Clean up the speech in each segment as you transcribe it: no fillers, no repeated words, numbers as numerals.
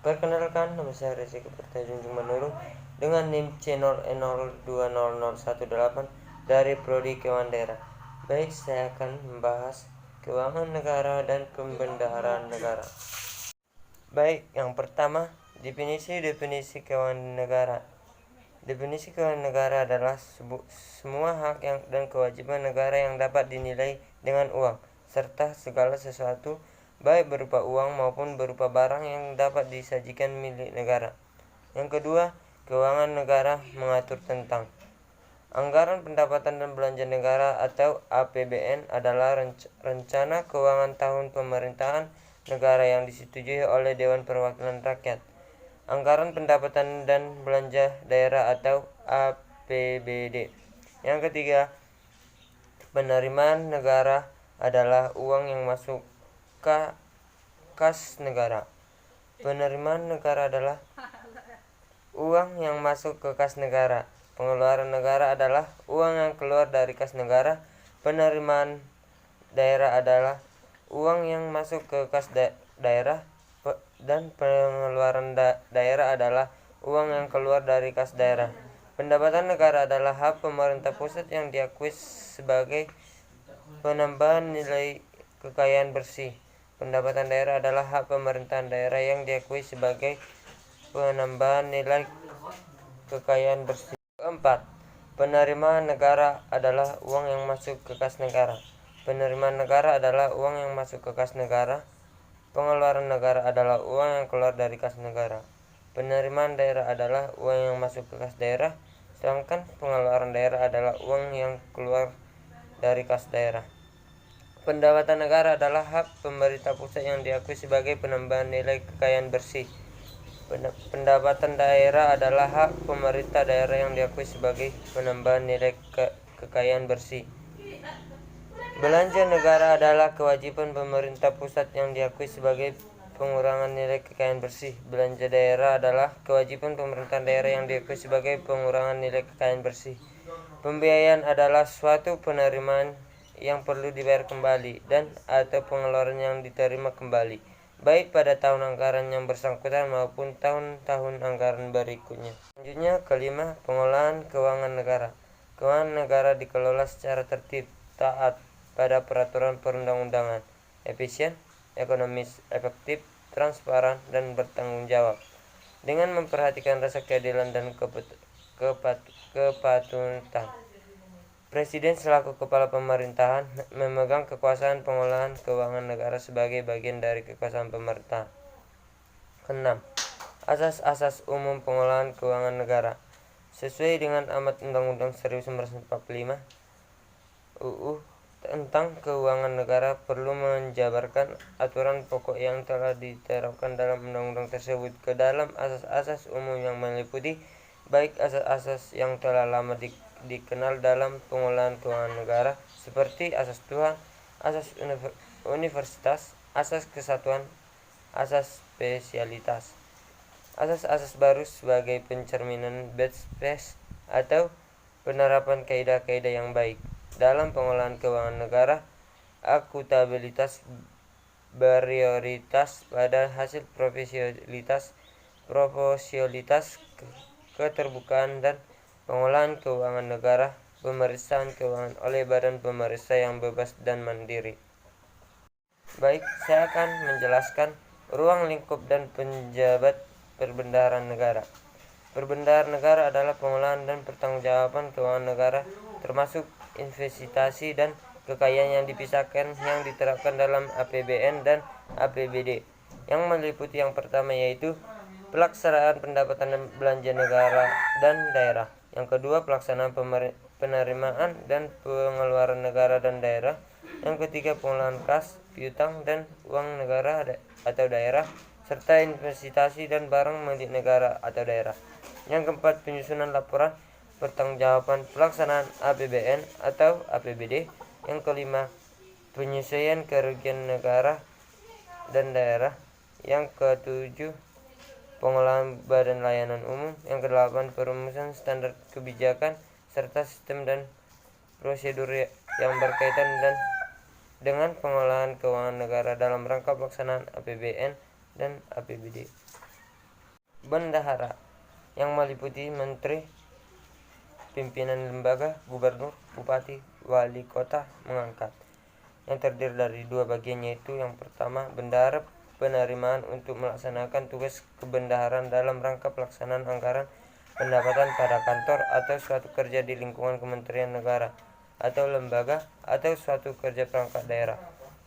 Perkenalkan, nama saya Rezi Kepercaya Junjung Manurung dengan NIM C0E020018 dari Prodi Keuangan Daerah. Baik, saya akan membahas keuangan negara dan pembendaharaan negara. Baik, yang pertama, definisi keuangan negara. Definisi keuangan negara adalah semua hak dan kewajiban negara yang dapat dinilai dengan uang, serta segala sesuatu, baik berupa uang maupun berupa barang yang dapat disajikan milik negara. Yang kedua, keuangan negara mengatur tentang anggaran pendapatan dan belanja negara atau APBN adalah rencana keuangan tahun pemerintahan negara yang disetujui oleh Dewan Perwakilan Rakyat. Anggaran pendapatan dan belanja daerah atau APBD. Yang ketiga, penerimaan negara adalah uang yang masuk kas negara. Penerimaan negara adalah uang yang masuk ke kas negara. Pengeluaran negara adalah uang yang keluar dari kas negara. Penerimaan daerah adalah uang yang masuk ke kas daerah, dan pengeluaran daerah adalah uang yang keluar dari kas daerah. Pendapatan negara adalah hak pemerintah pusat yang diakui sebagai penambahan nilai kekayaan bersih. Pendapatan daerah adalah hak pemerintahan daerah yang diakui sebagai penambahan nilai kekayaan bersih. Keempat, penerimaan negara adalah uang yang masuk ke kas negara. Penerimaan negara adalah uang yang masuk ke kas negara. Pengeluaran negara adalah uang yang keluar dari kas negara. Penerimaan daerah adalah uang yang masuk ke kas daerah, sedangkan pengeluaran daerah adalah uang yang keluar dari kas daerah. Pendapatan negara adalah hak pemerintah pusat yang diakui sebagai penambahan nilai kekayaan bersih. Pendapatan daerah adalah hak pemerintah daerah yang diakui sebagai penambahan nilai kekayaan bersih. Belanja negara adalah kewajiban pemerintah pusat yang diakui sebagai pengurangan nilai kekayaan bersih. Belanja daerah adalah kewajiban pemerintah daerah yang diakui sebagai pengurangan nilai kekayaan bersih. Pembiayaan adalah suatu penerimaan yang perlu dibayar kembali dan atau pengeluaran yang diterima kembali, baik pada tahun anggaran yang bersangkutan maupun tahun-tahun anggaran berikutnya. Selanjutnya, kelima, pengolahan keuangan negara. Keuangan negara dikelola secara tertib, taat pada peraturan perundang-undangan, efisien, ekonomis, efektif, transparan, dan bertanggung jawab, dengan memperhatikan rasa keadilan dan kepatutan. Presiden selaku kepala pemerintahan memegang kekuasaan pengolahan keuangan negara sebagai bagian dari kekuasaan pemerintah. Keenam, asas-asas umum pengolahan keuangan negara. Sesuai dengan Amat Undang-Undang 1945 UU tentang keuangan negara perlu menjabarkan aturan pokok yang telah diterapkan dalam undang-undang tersebut ke dalam asas-asas umum yang meliputi baik asas-asas yang telah lama dikenal dalam pengolahan keuangan negara seperti asas Tuhan, asas universitas, asas kesatuan, asas spesialitas. Asas-asas baru sebagai pencerminan best practice atau penerapan kaidah-kaidah yang baik dalam pengolahan keuangan negara. Akuntabilitas prioritas pada hasil proporsionalitas, keterbukaan dan pengolahan keuangan negara, pemeriksaan keuangan oleh badan pemeriksa yang bebas dan mandiri. Baik, saya akan menjelaskan ruang lingkup dan penjabat perbendaharaan negara. Perbendaharaan negara adalah pengolahan dan pertanggungjawaban keuangan negara, termasuk investasi dan kekayaan yang dipisahkan yang diterapkan dalam APBN dan APBD, yang meliputi yang pertama yaitu pelaksanaan pendapatan dan belanja negara dan daerah. Yang kedua, pelaksanaan penerimaan dan pengeluaran negara dan daerah. Yang ketiga, pengolahan kas, piutang, dan uang negara atau daerah, serta investasi dan barang milik negara atau daerah. Yang keempat, penyusunan laporan pertanggungjawaban pelaksanaan APBN atau APBD. Yang kelima, penyesuaian kerugian negara dan daerah. Yang ketujuh, pengolahan badan layanan umum. Yang kedelapan, perumusan standar kebijakan serta sistem dan prosedur yang berkaitan dengan pengolahan keuangan negara dalam rangka pelaksanaan APBN dan APBD. bendahara yang meliputi menteri, pimpinan lembaga, gubernur, bupati, wali kota mengangkat, yang terdiri dari dua bagian, yaitu yang pertama bendahara penerimaan untuk melaksanakan tugas kebendaharaan dalam rangka pelaksanaan anggaran pendapatan pada kantor atau suatu kerja di lingkungan kementerian negara atau lembaga atau suatu kerja perangkat daerah.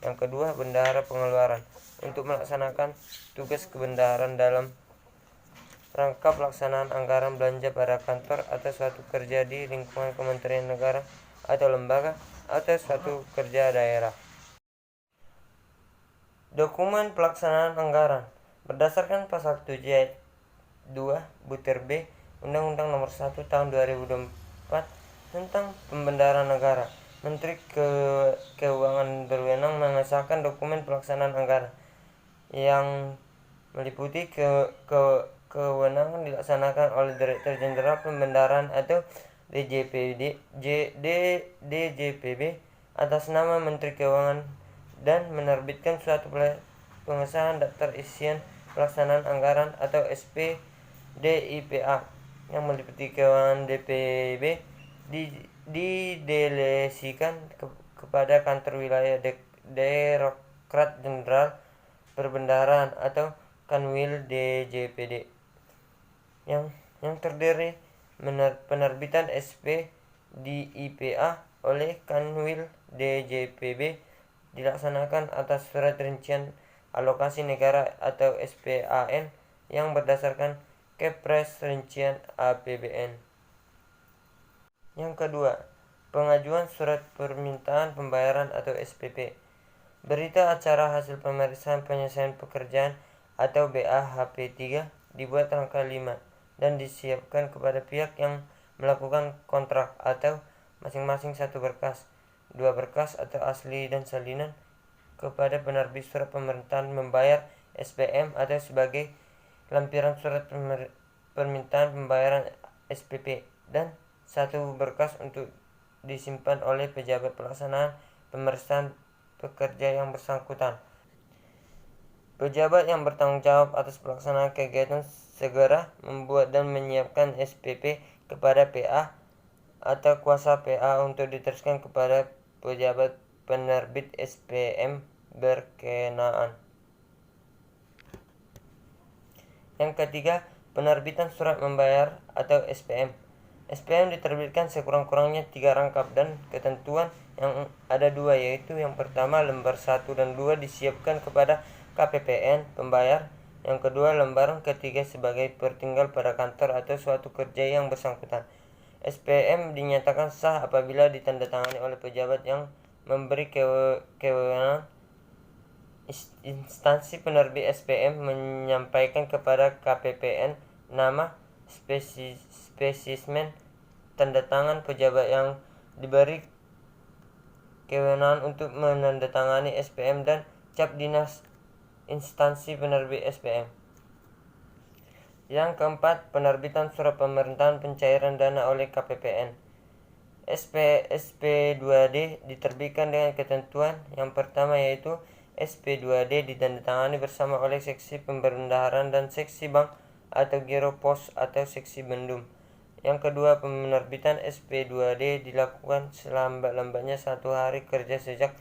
Yang kedua, bendahara pengeluaran untuk melaksanakan tugas kebendaharaan dalam rangka pelaksanaan anggaran belanja pada kantor atau suatu kerja di lingkungan kementerian negara atau lembaga atau suatu kerja daerah. Dokumen pelaksanaan anggaran berdasarkan pasal 7 ayat 2 butir B Undang-Undang Nomor 1 Tahun 2024 tentang Pembendaharaan Negara. Menteri Keuangan berwenang mengesahkan dokumen pelaksanaan anggaran yang meliputi kewenangan dilaksanakan oleh Direktur Jenderal Pembendaharaan atau DJPB atas nama Menteri Keuangan dan menerbitkan suatu pengesahan daftar isian pelaksanaan anggaran atau SPDIPA yang meliputi keuangan DPB didelegasikan kepada kantor wilayah Direktorat Jenderal Perbendaharaan atau Kanwil DJPD yang terdiri penerbitan SPDIPA oleh Kanwil DJPB dilaksanakan atas surat rincian alokasi negara atau SPAN yang berdasarkan Kepres rincian APBN. Yang kedua, pengajuan surat permintaan pembayaran atau SPP. Berita acara hasil pemeriksaan penyelesaian pekerjaan atau BAHP3 dibuat rangka 5 dan disiapkan kepada pihak yang melakukan kontrak atau masing-masing satu berkas, 2 berkas atau asli dan salinan kepada penerbit surat permintaan membayar SPM atau sebagai lampiran surat permintaan pembayaran SPP, dan 1 berkas untuk disimpan oleh pejabat pelaksanaan pemeriksaan pekerja yang bersangkutan. Pejabat yang bertanggung jawab atas pelaksanaan kegiatan segera membuat dan menyiapkan SPP kepada PA atau kuasa PA untuk diteruskan kepada pejabat penerbit SPM berkenaan. Yang ketiga, penerbitan surat membayar atau SPM. SPM diterbitkan sekurang-kurangnya 3 rangkap dan ketentuan yang ada 2, yaitu yang pertama lembar 1 dan 2 disiapkan kepada KPPN pembayar, yang kedua lembaran ketiga sebagai pertinggal pada kantor atau suatu kerja yang bersangkutan. SPM dinyatakan sah apabila ditandatangani oleh pejabat yang memberi kewenangan. Instansi penerbit SPM menyampaikan kepada KPPN nama, spesimen, tanda tangan pejabat yang diberi kewenangan untuk menandatangani SPM dan cap dinas instansi penerbit SPM. Yang keempat, penerbitan surat pemerintahan pencairan dana oleh KPPN. SP2D diterbitkan dengan ketentuan yang pertama, yaitu SP2D ditandatangani bersama oleh seksi pembendaharaan dan seksi bank atau giro pos atau seksi bendum. Yang kedua, penerbitan SP2D dilakukan selambat-lambatnya 1 hari kerja sejak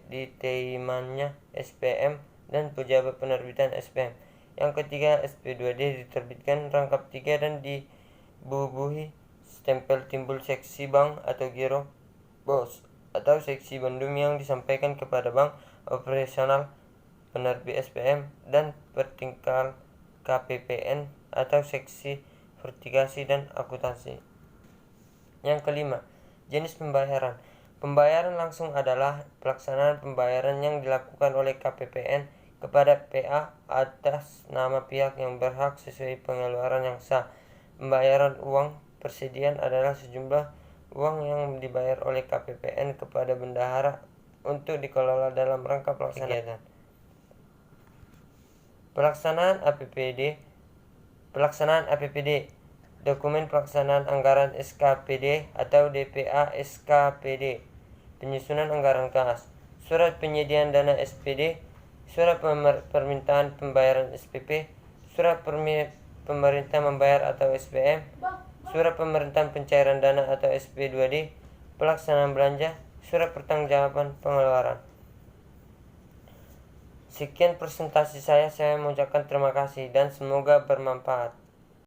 diterimanya SPM dan pejabat penerbitan SPM. Yang ketiga, SP2D diterbitkan rangkap 3 dan dibubuhi stempel timbul seksi bank atau giro pos atau seksi bendum yang disampaikan kepada bank operasional penerbit SPM dan pertingkal KPPN atau seksi vertikasi dan akuntansi. Yang kelima, jenis pembayaran. Pembayaran langsung adalah pelaksanaan pembayaran yang dilakukan oleh KPPN kepada PA atas nama pihak yang berhak sesuai pengeluaran yang sah. Pembayaran uang persediaan adalah sejumlah uang yang dibayar oleh KPPN kepada bendahara untuk dikelola dalam rangka pelaksanaan kegiatan. Pelaksanaan APPD. Dokumen pelaksanaan anggaran SKPD atau DPA SKPD. Penyusunan anggaran kas. Surat penyediaan dana SPD, surat permintaan pembayaran SPP, surat pemerintah membayar atau SPM, surat pemerintahan pencairan dana atau SP2D, pelaksanaan belanja, surat pertanggungjawaban pengeluaran. Sekian presentasi saya mengucapkan terima kasih dan semoga bermanfaat.